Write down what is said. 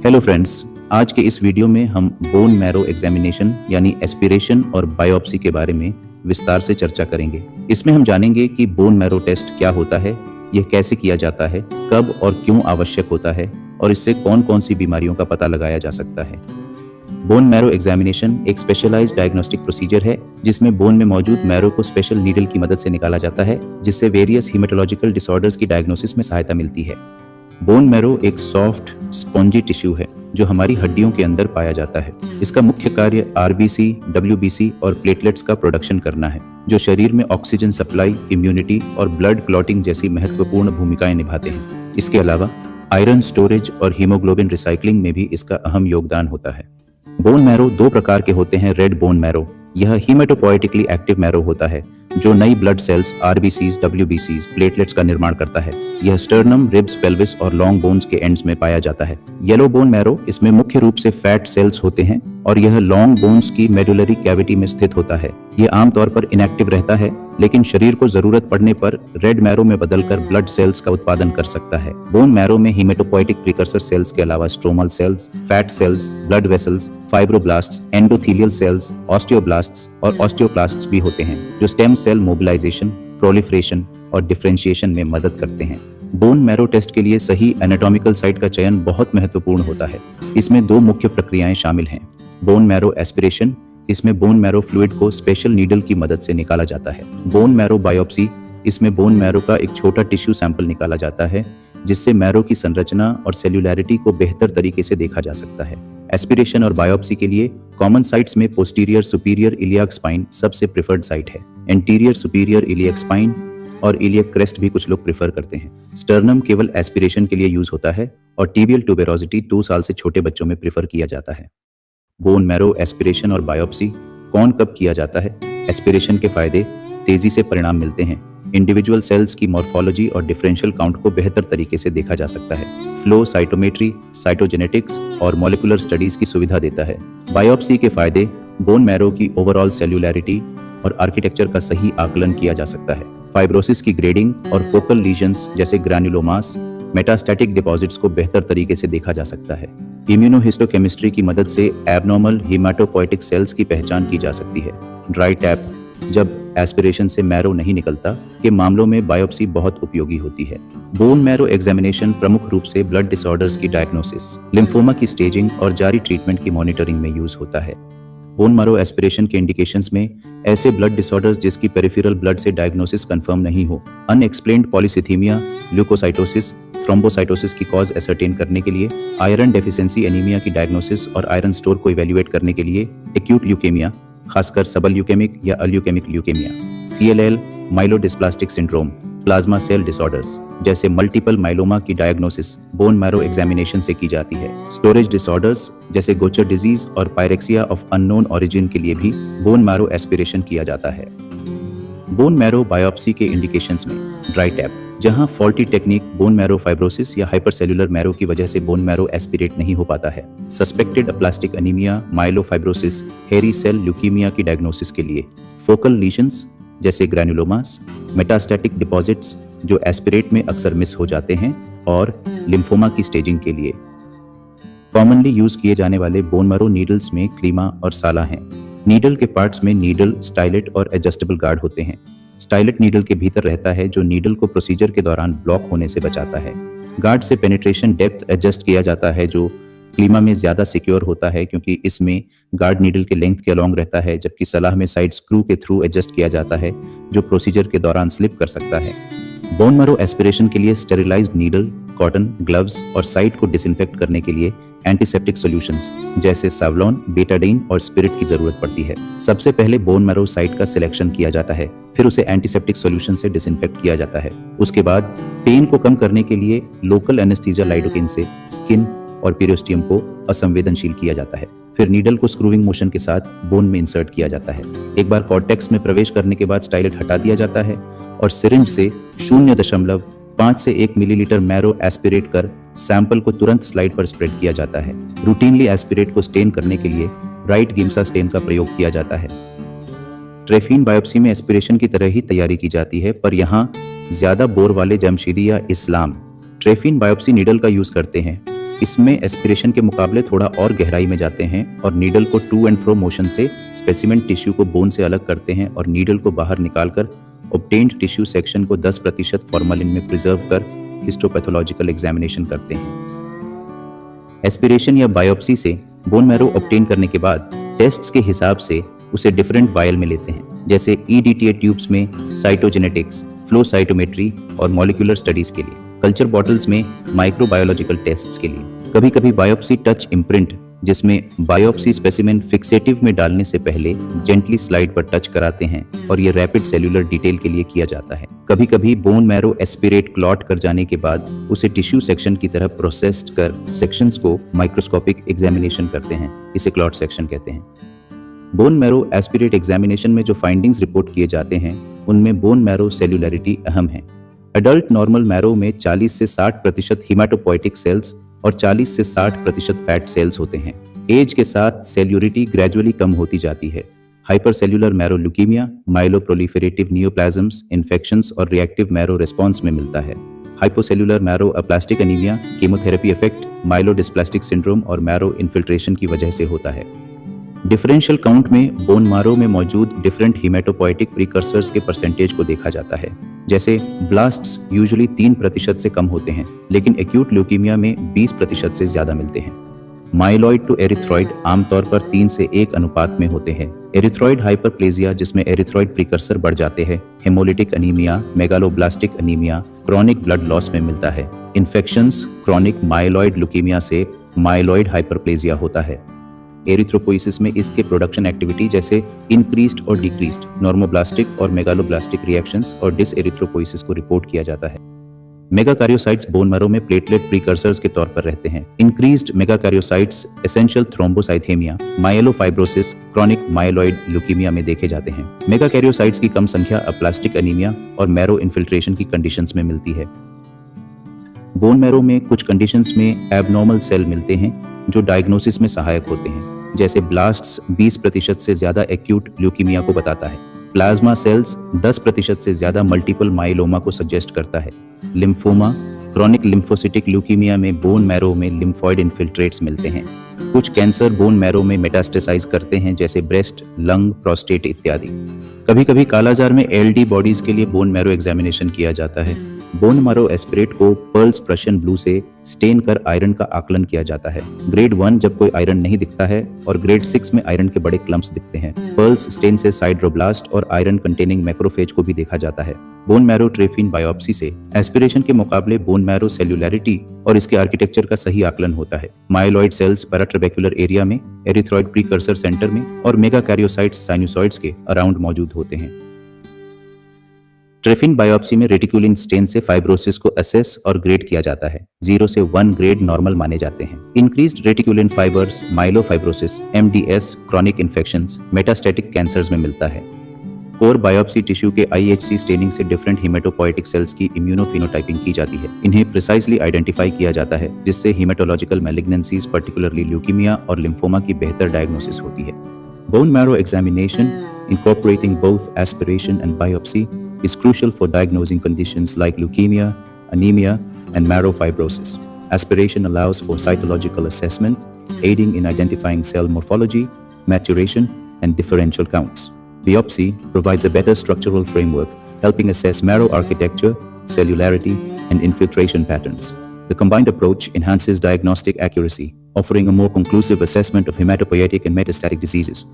Hello friends, आज के इस वीडियो में हम बोन मैरो एग्जामिनेशन यानी एस्पिरेशन और बायोप्सी के बारे में विस्तार से चर्चा करेंगे। इसमें हम जानेंगे कि बोन मैरो टेस्ट क्या होता है, यह कैसे किया जाता है, कब और क्यों आवश्यक होता है और इससे कौन कौन सी बीमारियों का पता लगाया जा सकता है। बोन मैरो एग्जामिनेशन एक स्पेशलाइज्ड डायग्नोस्टिक प्रोसीजर है जिसमें बोन में मौजूद मैरो को स्पेशल नीडल की मदद से निकाला जाता है, जिससे वेरियस हीमेटोलॉजिकल डिसऑर्डर्स की डायग्नोसिस में सहायता मिलती है। बोन मैरो एक सॉफ्ट स्पॉन्जी टिश्यू है जो हमारी हड्डियों के अंदर पाया जाता है। इसका मुख्य कार्य आरबीसी, डब्ल्यूबीसी और प्लेटलेट्स का प्रोडक्शन करना है, जो शरीर में ऑक्सीजन सप्लाई, इम्यूनिटी और ब्लड क्लॉटिंग जैसी महत्वपूर्ण भूमिकाएं निभाते हैं। इसके अलावा आयरन स्टोरेज और हीमोग्लोबिन रिसाइकलिंग में भी इसका अहम योगदान होता है। बोन मैरो दो प्रकार के होते हैं। रेड बोन मैरो, यह हीमेटोपोएटिकली एक्टिव मैरो होता है जो नई ब्लड सेल्स, आरबीसीज, डब्ल्यूबीसीज, प्लेटलेट्स का निर्माण करता है। यह स्टर्नम, रिब्स, पेल्विस और लॉन्ग बोन्स के एंड्स में पाया जाता है। येलो बोन मैरो, इसमें मुख्य रूप से फैट सेल्स होते हैं और यह लॉन्ग बोन्स की मेडुलरी कैविटी में स्थित होता है। यह आमतौर पर इनएक्टिव रहता है, लेकिन शरीर को जरूरत पड़ने पर रेड मैरो में बदलकर ब्लड सेल्स का उत्पादन कर सकता है। बोन मैरो में हीमेटोपोएटिक प्रिकर्सर सेल्स के अलावा stromal cells, fat cells, blood vessels, fibroblasts, endothelial cells, osteoblasts और ऑस्टियोक्लास्ट्स भी होते हैं, जो स्टेम सेल मोबिलाइजेशन, प्रोलिफरेशन और डिफरेंशिएशन में मदद करते हैं। बोन मैरो टेस्ट के लिए सही एनाटॉमिकल साइट का चयन बहुत महत्वपूर्ण होता है। इसमें दो मुख्य प्रक्रियाएं शामिल हैं। बोन मैरो एस्पिरेशन, इसमें बोन मैरो फ्लूइड को स्पेशल नीडल की मदद से निकाला जाता है। बोन मैरो बायोप्सी, इसमें बोन मैरो का एक छोटा टिश्यू सैंपल निकाला जाता है, जिससे मैरो की संरचना और सेल्युलैरिटी को बेहतर तरीके से देखा जा सकता है। एस्पिरेशन और बायोप्सी के लिए कॉमन साइट्स में पोस्टीरियर सुपीरियर इलियाक स्पाइन सबसे प्रेफर्ड साइट है। एंटीरियर सुपीरियर इलियक स्पाइन और इलियक क्रेस्ट भी कुछ लोग प्रेफर करते हैं। स्टर्नम केवल एस्पिरेशन के लिए यूज होता है और टिबियल ट्यूबेरोसिटी 2 साल से छोटे बच्चों में प्रेफर किया जाता है। बोन मैरो एस्पिरेशन और बायोप्सी कौन कब किया जाता है? एस्पिरेशन के फायदे: तेजी से परिणाम मिलते हैं, इंडिविजुअल सेल्स की मॉर्फोलॉजी और डिफरेंशियल काउंट को बेहतर तरीके से देखा जा सकता है, फ्लो साइटोमेट्री, साइटोजेनेटिक्स और मॉलिक्यूलर स्टडीज की सुविधा देता है। बायोप्सी के फायदे: बोन मैरो की ओवरऑल सेल्युलैरिटी और आर्किटेक्चर का सही आकलन किया जा सकता है, फाइब्रोसिस की ग्रेडिंग और फोकल लीजन्स जैसे ग्रैन्युलोमास, मेटास्टैटिक डिपॉजिट्स को बेहतर तरीके से देखा जा सकता है। इम्यूनोहिस्टोकेमिस्ट्री की मदद से एबनॉर्मल हीमेटोपोएटिक सेल्स की पहचान की जा सकती है। ड्राई टैप, जब एस्पिरेशन से मैरो नहीं निकलता, के मामलों में बायोप्सी बहुत उपयोगी होती है। बोन मैरो एग्जामिनेशन प्रमुख रूप से ब्लड डिसऑर्डर्स की डायग्नोसिस, लिम्फोमा की स्टेजिंग और जारी ट्रीटमेंट की मॉनिटरिंग में यूज होता है। बोन मैरो एस्पिरेशन के इंडिकेशंस में ऐसे ब्लड डिसऑर्डर्स जिसकी पेरिफेरल ब्लड से डायग्नोसिस कंफर्म नहीं हो, अनएक्सप्लेन्ड पॉलीसिथीमिया, ल्यूकोसाइटोसिस, थ्रोम्बोसाइटोसिस की कॉज एसर्टेन करने के लिए, आयरन डेफिशिएंसी एनीमिया की डायग्नोसिस और आयरन स्टोर को इवैल्यूएट करने के लिए, एक्यूट ल्यूकेमिया, खासकर सबल ल्यूकेमिक या अल्यूकेमिक leukaemia, CLL, myelodysplastic syndrome, plasma cell disorders जैसे मल्टीपल माइलोमा की डायग्नोसिस बोन मैरो एग्जामिनेशन से की जाती है। स्टोरेज डिसऑर्डर्स जैसे गोचर डिजीज और पायरेक्सिया ऑफ अननोन ओरिजिन के लिए भी बोन मैरो एस्पिरेशन किया जाता है। बोन मैरो बायोप्सी के इंडिकेशंस में ड्राई टैप, जहां faulty technique bone marrow fibrosis या हाइपरसेल्युलर मैरो की वजह से बोन मैरो एस्पिरेट नहीं हो पाता है। सस्पेक्टेड अप्लास्टिक एनीमिया, माइलोफाइब्रोसिस, हेरी सेल ल्यूकीमिया की डायग्नोसिस के लिए, फोकल लीशंस जैसे ग्रैन्युलोमास, मेटास्टैटिक डिपॉजिट्स जो एस्पिरेट में अक्सर मिस हो जाते हैं, और लिम्फोमा की स्टेजिंग के लिए। कॉमनली यूज किए जाने वाले बोन मैरो नीडल्स में क्लीमा और साला हैं। नीडल के पार्ट्स में नीडल, स्टाइलेट और एडजस्टेबल गार्ड होते हैं। स्टाइलेट नीडल के भीतर रहता है जो नीडल को प्रोसीजर के दौरान ब्लॉक होने से बचाता है। गार्ड से पेनिट्रेशन डेप्थ एडजस्ट किया जाता है जो क्लीमा में ज्यादा सिक्योर होता है क्योंकि इसमें गार्ड नीडल के लेंथ के अलॉन्ग रहता है, जबकि सलाह में साइड स्क्रू के थ्रू एडजस्ट किया जाता है जो प्रोसीजर के दौरान स्लिप कर सकता है। बोन मैरो एस्पिरेशन के लिए स्टेरिलाइज्ड नीडल, कॉटन, ग्लव्स और साइट को डिसइंफेक्ट करने के लिए एंटीसेप्टिक सॉल्यूशंस जैसे सावलॉन, बेटाडीन और स्पिरिट की जरूरत पड़ती है। सबसे पहले बोन मैरो साइट का सिलेक्शन किया जाता है, फिर उसे एंटीसेप्टिक सॉल्यूशन से डिसइंफेक्ट किया जाता है। उसके बाद पेन को कम करने के लिए लोकल एनेस्थीसिया लाइडोकेन से स्किन और पेरियोस्टियम को असंवेदनशील किया जाता है। फिर नीडल को स्क्रूइंग मोशन के साथ बोन में इंसर्ट किया जाता है। एक बार कॉर्टेक्स में प्रवेश करने के बाद स्टाइलेट हटा दिया जाता है और सिरिंज से 0.5 से 1 मिलीलीटर मैरो एस्पिरेट कर सैंपल को तुरंत स्लाइड पर स्प्रेड किया जाता है। रूटीनली एस्पिरेट को स्टेन करने के लिए राइट गिम्सा स्टेन का प्रयोग किया जाता है। ट्रेफिन बायोप्सी में एस्पिरेशन की तरह ही तैयारी की जाती है, पर यहाँ ज्यादा बोर वाले जमशीदी या इस्लाम ट्रेफिन बायोप्सी नीडल का यूज करते हैं। इसमें एस्पिरेशन के मुकाबले थोड़ा और गहराई में जाते हैं और नीडल को टू एंड फ्रो मोशन से स्पेसिमेन टिश्यू को बोन से अलग करते हैं और नीडल को बाहर निकालकर ऑब्टेन्ड टिश्यू सेक्शन को 10% फॉर्मलिन में प्रिजर्व कर हिस्टोपैथोलॉजिकल एग्जामिनेशन करते हैं। एस्पिरेशन या बायोप्सी से बोन मैरो ऑब्टेन करने के बाद टेस्ट्स के हिसाब से उसे डिफरेंट वायल में लेते हैं, जैसे EDTA ट्यूब्स में साइटोजेनेटिक्स, फ्लो साइटोमेट्री और मॉलिक्यूलर स्टडीज के लिए, कल्चर बॉटल्स में माइक्रोबायोलॉजिकल टेस्ट्स के लिए, कभी कभी बायोप्सी टच इम्प्रिंट जिसमें बायोप्सी स्पेसिमेन फिक्सेटिव में डालने से पहले जेंटली स्लाइड पर टच कराते हैं और ये रैपिड सेल्यूलर डिटेल के लिए किया जाता है। कभी कभी बोन मैरो एस्पिरेट क्लॉट कर जाने के बाद उसे टिश्यू सेक्शन की तरह प्रोसेस्ड कर सेक्शंस को माइक्रोस्कोपिक एग्जामिनेशन करते हैं, इसे क्लॉट सेक्शन कहते हैं। बोन मैरो एस्पिरेट एग्जामिनेशन में जो फाइंडिंग्स रिपोर्ट किए जाते हैं उनमें बोन मैरो सेल्यूलरिटी अहम है। एडल्ट नॉर्मल मैरो में 40 से 60% हिमेटोपोइटिक सेल्स और 40 से 60% फैट सेल्स होते हैं। एज के साथ सेल्यूरिटी ग्रेजुअली कम होती जाती है। Hypercellular marrow leukaemia, myeloproliferative neoplasms, infections और रिएक्टिव मैरो रिस्पॉन्स में मिलता है। Hypocellular marrow aplastic anaemia, chemotherapy effect, myelodysplastic syndrome और मैरो इन्फिल्ट्रेशन की वजह से होता है। डिफरेंशियल काउंट में बोन मैरो में मौजूद डिफरेंट हिमेटोपोइटिक प्रीकर्सर्स के परसेंटेज को देखा जाता है, जैसे ब्लास्ट्स यूजुअली 3% से कम होते हैं, लेकिन एक्यूट ल्यूकीमिया में 20% से ज्यादा मिलते हैं। माइलॉइड टू एरिथ्रॉइड आमतौर पर 3 से 1 अनुपात में होते हैं। एरिथ्रॉइड हाइपरप्लेजिया जिसमें एरिथ्रॉइड प्रीकर्सर बढ़ जाते हैं, haemolytic anaemia, megaloblastic anaemia, chronic blood loss में मिलता है। इन्फेक्शंस क्रॉनिक माइलॉइड ल्यूकीमिया से माइलॉइड हाइपरप्लेजिया होता है। एरिथ्रोपोइसिस में इसके प्रोडक्शन एक्टिविटी जैसे इंक्रीज्ड और डिक्रीज्ड नॉर्मोब्लास्टिक और मेगालोब्लास्टिक रिएक्शंस और डिसएरिथ्रोपोइसिस को रिपोर्ट किया जाता है। मेगाकार्योसाइट्स बोन मैरो में प्लेटलेट प्रीकर्सर्स के तौर पर रहते हैं। Increased megakaryocytes essential thrombocythaemia, myelofibrosis, chronic myeloid leukaemia में देखे जाते हैं। मेगाकार्योसाइट्स की कम संख्या अप्लास्टिक अनीमिया और मैरो इन्फिल्ट्रेशन की कंडीशंस में मिलती है। बोन मैरो में कुछ कंडीशंस में एबनॉर्मल सेल मिलते हैं जो डायग्नोसिस में सहायक होते हैं, जैसे ब्लास्ट्स 20% से ज्यादा एक्यूट ल्यूकीमिया को बताता है। प्लाज्मा सेल्स 10% से ज्यादा मल्टीपल माइलोमा को सजेस्ट करता है। लिम्फोमा, क्रॉनिक लिम्फोसिटिक ल्यूकीमिया में बोन मैरो में लिम्फॉइड इन्फिल्ट्रेट्स मिलते हैं। कुछ कैंसर बोन मैरो में मेटास्टेसाइज करते हैं, जैसे ब्रेस्ट, लंग, प्रोस्टेट इत्यादि। कभी कभी कालाजार में LD बॉडीज के लिए बोन मैरो एग्जामिनेशन किया जाता है। बोन मैरो एस्पिरेट को पर्ल्स प्रशियन ब्लू से स्टेन कर आयरन का आकलन किया जाता है। ग्रेड 1 जब कोई आयरन नहीं दिखता है और ग्रेड 6 में आयरन के बड़े क्लम्प्स दिखते हैं। पर्ल्स स्टेन से साइड्रोब्लास्ट और आयरन कंटेनिंग मैक्रोफेज को भी देखा जाता है। बोन मैरो ट्रेफिन बायोप्सी से एस्पिरेशन के मुकाबले बोन मैरो सेल्यूलरिटी और इसके आर्किटेक्चर का सही आकलन होता है। माइलॉइड सेल्स पैराट्रेबेकुलर एरिया में, एरिथ्रॉइड प्रीकर्सर सेंटर में और मेगाकार्योसाइट्स साइनोसॉइड्स के अराउंड मौजूद होते हैं। ट्रेफिन बायोप्सी में रेटिकुलिन स्टेन से फाइब्रोसिस को असेस और ग्रेड किया जाता है। 0 से 1 ग्रेड नॉर्मल माने जाते हैं। Increased reticulin fibres माइलोफाइब्रोसिस, MDS, chronic infections, metastatic cancers में मिलता है। कोर बायोप्सी टिश्यू के IHC स्टेनिंग से डिफरेंट हिमेटोपोइटिक सेल्स की इम्यूनोफिनोटाइपिंग की जाती है। इन्हें प्रिसाइजली आइडेंटिफाई किया जाता है, जिससे हिमेटोलॉजिकल मैलिग्नेंसीज पर्टिकुलरली ल्यूकीमिया और लिम्फोमा की बेहतर डायग्नोसिस होती है। Bone marrow examination incorporating both aspiration and biopsy is crucial for diagnosing conditions like leukemia, anemia, and marrow fibrosis. Aspiration allows for cytological assessment, aiding in identifying cell morphology, maturation, and differential counts. Biopsy provides a better structural framework, helping assess marrow architecture, cellularity, and infiltration patterns. The combined approach enhances diagnostic accuracy, offering a more conclusive assessment of hematopoietic and metastatic diseases.